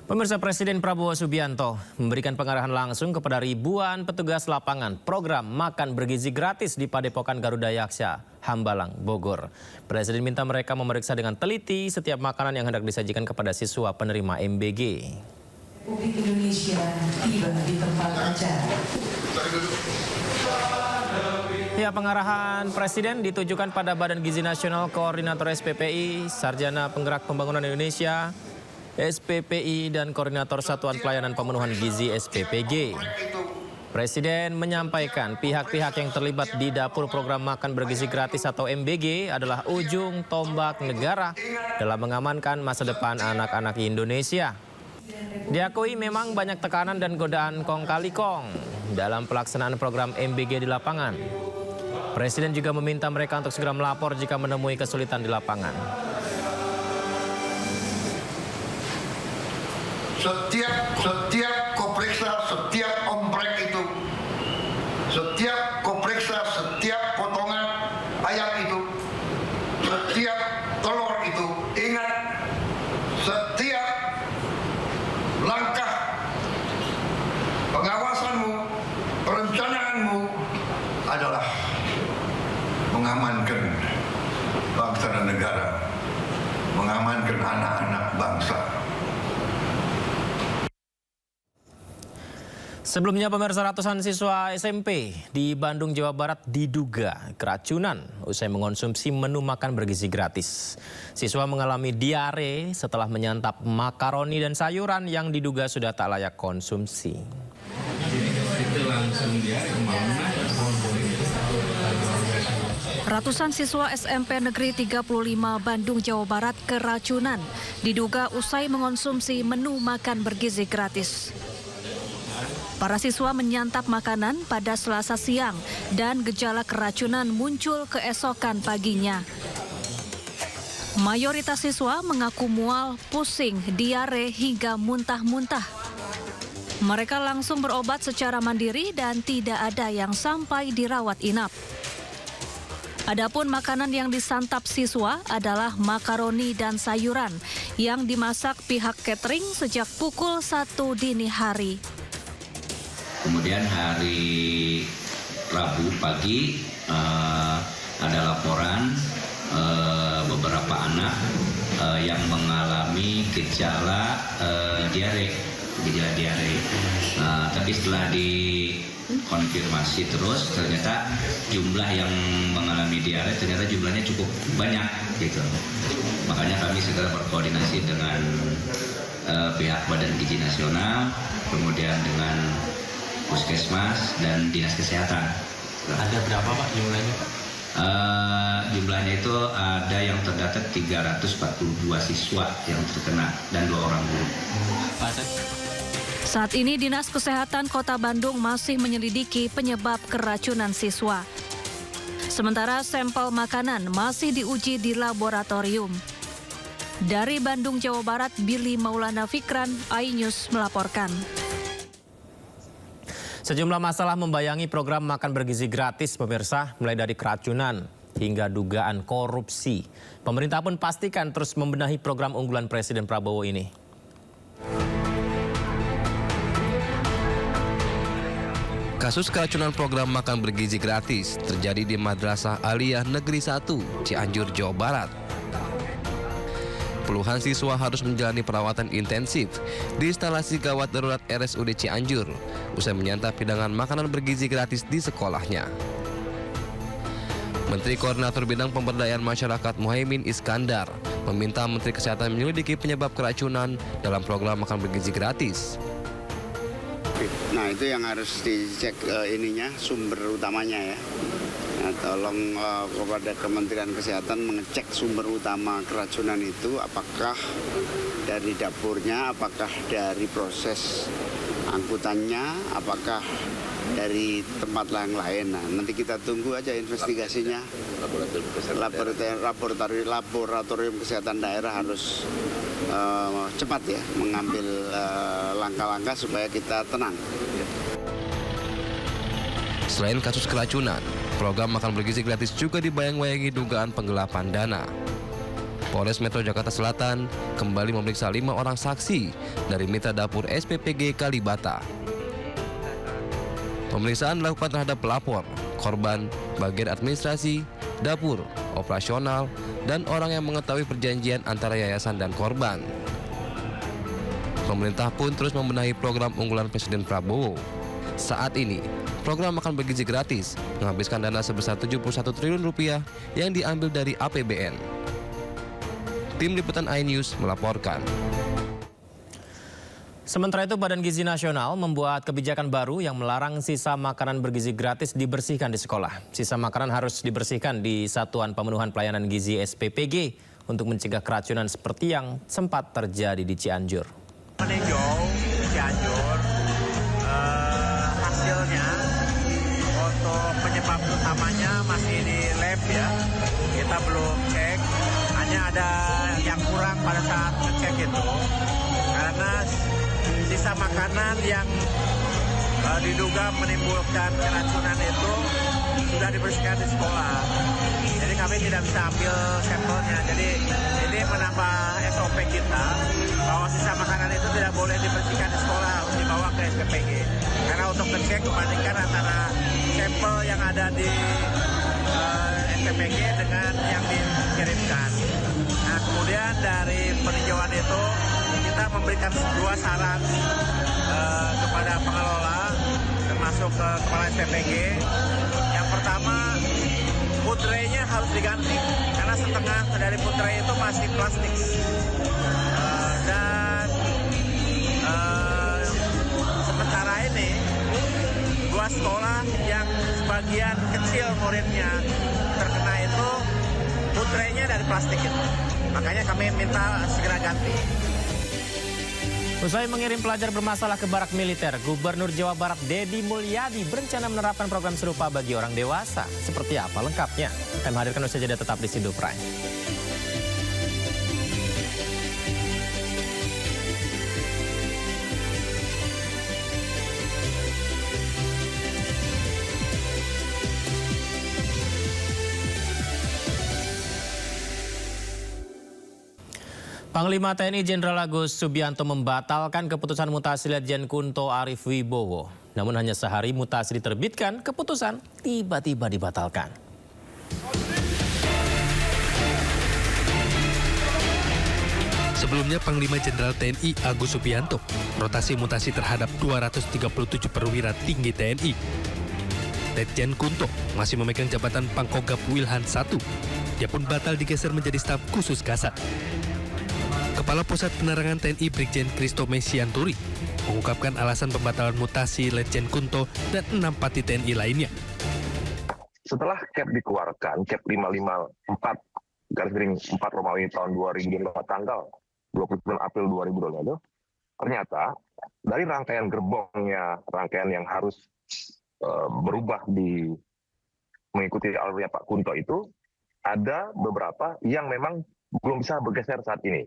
Pemirsa, Presiden Prabowo Subianto memberikan pengarahan langsung kepada ribuan petugas lapangan program makan bergizi gratis di Padepokan Garuda Yaksha, Hambalang, Bogor. Presiden minta mereka memeriksa dengan teliti setiap makanan yang hendak disajikan kepada siswa penerima MBG. Republik Indonesia tiba di tempat acara. Ya, pengarahan Presiden ditujukan pada Badan Gizi Nasional, Koordinator SPPI, Sarjana Penggerak Pembangunan Indonesia, SPPI, dan Koordinator Satuan Pelayanan Pemenuhan Gizi SPPG. Presiden menyampaikan pihak-pihak yang terlibat di dapur program makan bergizi gratis atau MBG adalah ujung tombak negara dalam mengamankan masa depan anak-anak Indonesia. Diakui memang banyak tekanan dan godaan kong kali kong dalam pelaksanaan program MBG di lapangan. Presiden juga meminta mereka untuk segera melapor jika menemui kesulitan di lapangan. Setiap kopriksa, setiap omprek itu, setiap kopriksa, setiap potongan ayam itu, setiap telur itu, ingat, setiap langkah pengawasanmu, perencanaanmu adalah mengamankan bangsa dan negara, mengamankan anak-anak bangsa. Sebelumnya, pemirsa, ratusan siswa SMP di Bandung, Jawa Barat diduga keracunan usai mengonsumsi menu makan bergizi gratis. Siswa mengalami diare setelah menyantap makaroni dan sayuran yang diduga sudah tak layak konsumsi. Ratusan siswa SMP Negeri 35 Bandung, Jawa Barat keracunan diduga usai mengonsumsi menu makan bergizi gratis. Para siswa menyantap makanan pada Selasa siang dan gejala keracunan muncul keesokan paginya. Mayoritas siswa mengaku mual, pusing, diare hingga muntah-muntah. Mereka langsung berobat secara mandiri dan tidak ada yang sampai dirawat inap. Adapun makanan yang disantap siswa adalah makaroni dan sayuran yang dimasak pihak catering sejak pukul 1 dini hari. Kemudian hari Rabu pagi ada laporan beberapa anak yang mengalami gejala diare. Tapi setelah dikonfirmasi terus ternyata jumlah yang mengalami diare ternyata jumlahnya cukup banyak gitu. Makanya kami segera berkoordinasi dengan pihak Badan Gizi Nasional, kemudian dengan Puskesmas dan Dinas Kesehatan. Ada berapa, Pak, jumlahnya, Pak? Jumlahnya itu ada yang terdata 342 siswa yang terkena dan 2 orang guru. Saat ini Dinas Kesehatan Kota Bandung masih menyelidiki penyebab keracunan siswa. Sementara sampel makanan masih diuji di laboratorium. Dari Bandung, Jawa Barat, Billy Maulana Fikran, iNews melaporkan. Sejumlah masalah membayangi program makan bergizi gratis, pemirsa, mulai dari keracunan hingga dugaan korupsi. Pemerintah pun pastikan terus membenahi program unggulan Presiden Prabowo ini. Kasus keracunan program makan bergizi gratis terjadi di Madrasah Aliyah Negeri 1, Cianjur, Jawa Barat. Puluhan siswa harus menjalani perawatan intensif di instalasi gawat darurat RSUD Cianjur usai menyantap hidangan makanan bergizi gratis di sekolahnya. Menteri Koordinator Bidang Pemberdayaan Masyarakat Muhaimin Iskandar meminta Menteri Kesehatan menyelidiki penyebab keracunan dalam program makan bergizi gratis. Nah, itu yang harus dicek sumber utamanya ya. Nah, tolong kepada Kementerian Kesehatan mengecek sumber utama keracunan itu, apakah dari dapurnya, apakah dari proses angkutannya, apakah dari tempat lain. Nah, nanti kita tunggu aja investigasinya. Laboratorium Kesehatan Daerah harus cepat ya mengambil langkah-langkah supaya kita tenang. Selain kasus keracunan, program makan bergizi gratis juga dibayang-bayangi dugaan penggelapan dana. Polres Metro Jakarta Selatan kembali memeriksa 5 orang saksi dari mitra dapur SPPG Kalibata. Pemeriksaan dilakukan terhadap pelapor, korban, bagian administrasi, dapur, operasional, dan orang yang mengetahui perjanjian antara yayasan dan korban. Pemerintah pun terus membenahi program unggulan Presiden Prabowo. Saat ini, program makan bergizi gratis menghabiskan dana sebesar 71 triliun rupiah yang diambil dari APBN. Tim Liputan iNews melaporkan. Sementara itu, Badan Gizi Nasional membuat kebijakan baru yang melarang sisa makanan bergizi gratis dibersihkan di sekolah. Sisa makanan harus dibersihkan di Satuan Pemenuhan Pelayanan Gizi SPPG untuk mencegah keracunan seperti yang sempat terjadi di Cianjur. Meninjau Cianjur, hasilnya untuk penyebab utamanya masih di lab ya. Kita belum cek, hanya ada yang kurang pada saat ngecek itu. Karena sisa makanan yang diduga menimbulkan keracunan itu sudah dibersihkan di sekolah. Jadi kami tidak bisa ambil sampelnya. Jadi ini menambah SOP kita bahwa sisa makanan itu tidak boleh dibersihkan di sekolah, harus dibawa ke SPPG. Karena untuk ngecek membandingkan antara sampel yang ada di SPPG dengan yang dikirimkan. Nah, kemudian dari peninjauan itu kita memberikan 2 saran kepada pengelola, termasuk ke kepala SPPG. Yang pertama, food tray-nya harus diganti karena setengah dari food tray itu masih plastik. Dan sementara ini 2 sekolah yang sebagian kecil muridnya terkena itu food tray-nya dari plastik itu. Makanya kami minta segera ganti. Usai mengirim pelajar bermasalah ke barak militer, Gubernur Jawa Barat Deddy Mulyadi berencana menerapkan program serupa bagi orang dewasa. Seperti apa lengkapnya? Kami hadirkan usai jeda, tetap di Sido Prime. Panglima TNI Jenderal Agus Subianto membatalkan keputusan mutasi Letjen Kunto Arif Wibowo. Namun hanya sehari mutasi diterbitkan, keputusan tiba-tiba dibatalkan. Sebelumnya Panglima Jenderal TNI Agus Subianto rotasi mutasi terhadap 237 perwira tinggi TNI. Letjen Kunto masih memegang jabatan Pangkogap Wilhan I. Dia pun batal digeser menjadi staf khusus Kasat. Kepala Pusat Penerangan TNI Brigjen Kristo Mesianturi mengungkapkan alasan pembatalan mutasi Letjen Kunto dan 6 pati TNI lainnya. Setelah KEP dikeluarkan, KEP 554 Romawi tahun 2005 tanggal 29 April 2022, ternyata dari rangkaian gerbongnya, rangkaian yang harus berubah mengikuti alurnya Pak Kunto itu, ada beberapa yang memang belum bisa bergeser saat ini.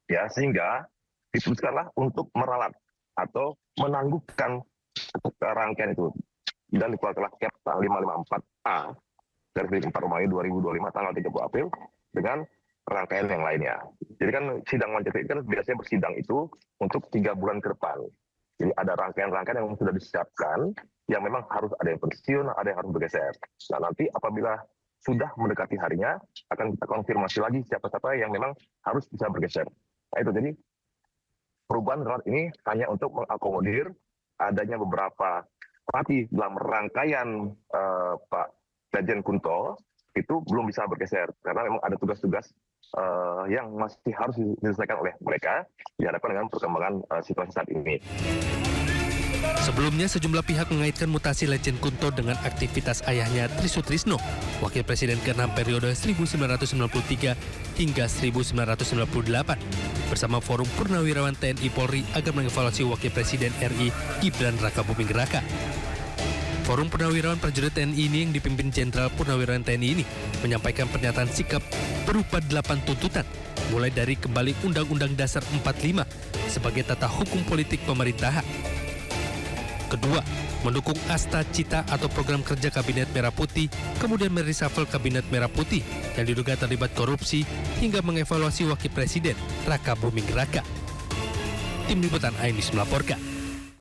Ya, sehingga diputuskanlah untuk meralat atau menangguhkan rangkaian itu. Dan dikeluarkanlah KEP 554A dari 4 Romawi 2025 tanggal 30 April dengan rangkaian yang lainnya. Jadi kan sidang wanjakti kan biasanya bersidang itu untuk 3 bulan ke depan. Jadi ada rangkaian-rangkaian yang sudah disiapkan yang memang harus ada yang pensiun, ada yang harus bergeser. Nah, nanti apabila sudah mendekati harinya akan kita konfirmasi lagi siapa-siapa yang memang harus bisa bergeser. Nah, itu jadi perubahan ralat ini hanya untuk mengakomodir adanya beberapa pati dalam rangkaian Pak Letjen Kunto itu belum bisa bergeser karena memang ada tugas-tugas yang masih harus diselesaikan oleh mereka dihadapkan dengan perkembangan situasi saat ini. Sebelumnya sejumlah pihak mengaitkan mutasi Letjen Kunto dengan aktivitas ayahnya Trisutrisno, Wakil Presiden ke-6 periode 1993 hingga 1998, bersama Forum Purnawirawan TNI Polri agar mengevaluasi Wakil Presiden RI Gibran Rakabuming Raka. Forum Purnawirawan Prajurit TNI ini yang dipimpin Jenderal Purnawirawan TNI ini menyampaikan pernyataan sikap berupa 8 tuntutan, mulai dari kembali Undang-Undang Dasar 45 sebagai tata hukum politik pemerintahan. Kedua, mendukung Asta Cita atau program kerja Kabinet Merah Putih, kemudian mereshuffle Kabinet Merah Putih yang diduga terlibat korupsi hingga mengevaluasi Wakil Presiden Raka Buming Raka. Tim Liputan Ainis melaporkan.